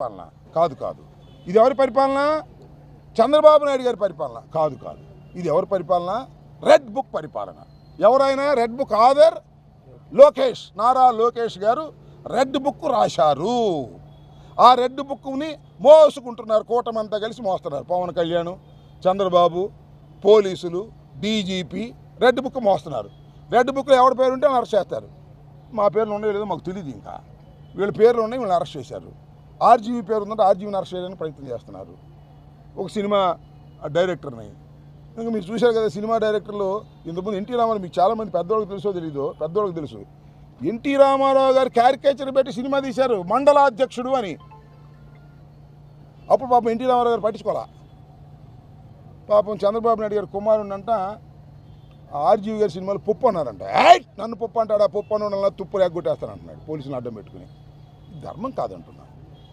పరిపాలన కాదు కాదు. ఇది ఎవరి పరిపాలన? చంద్రబాబు నాయుడు గారి పరిపాలన కాదు కాదు. ఇది ఎవరి పరిపాలన? రెడ్ బుక్ పరిపాలన. ఎవరైనా red book author Lokesh, Nara Lokesh garu red book రాశారు. ఆ రెడ్ బుక్ని మోసుకుంటున్నారు, కూటమంతా కలిసి మోస్తున్నారు. పవన్ కళ్యాణ్, చంద్రబాబు, పోలీసులు, డీజీపీ రెడ్ బుక్ మోస్తున్నారు. రెడ్ బుక్లో ఎవరి పేరు ఉంటే అరెస్ట్ చేస్తారు. మా పేర్లు ఉన్నాయో లేదో మాకు తెలియదు. ఇంకా వీళ్ళ పేర్లు ఉన్నాయి, వీళ్ళని అరెస్ట్ చేశారు. ఆర్జీవీ పేరు ఉందంటే ఆర్జీవీని అరెస్ట్ చేయడానికి ప్రయత్నం చేస్తున్నారు. ఒక సినిమా డైరెక్టర్ని ఇంకా మీరు చూశారు కదా. సినిమా డైరెక్టర్లు ఇంతకుముందు ఎన్టీ రామారావు, మీకు చాలామంది పెద్దవాళ్ళకి తెలుసో తెలీదో, పెద్దవాళ్ళకి తెలుసు. ఎన్టీ రామారావు గారు క్యారికేచర్ పెట్టి సినిమా తీశారు, మండలాధ్యక్షుడు అని. అప్పుడు పాపం ఎన్టీ రామారావు గారు పట్టించుకోవాలా. పాపం చంద్రబాబు నాయుడు గారు కుమారుడంట ఆర్జీవీ గారి సినిమాలు పప్పు అన్నారంట. నన్ను పప్పు అంటాడా? పప్పు అన్న తుప్పు లేకొట్టేస్తాను అంటున్నాడు, పోలీసులు అడ్డం పెట్టుకుని. ధర్మం కాదంటున్నా.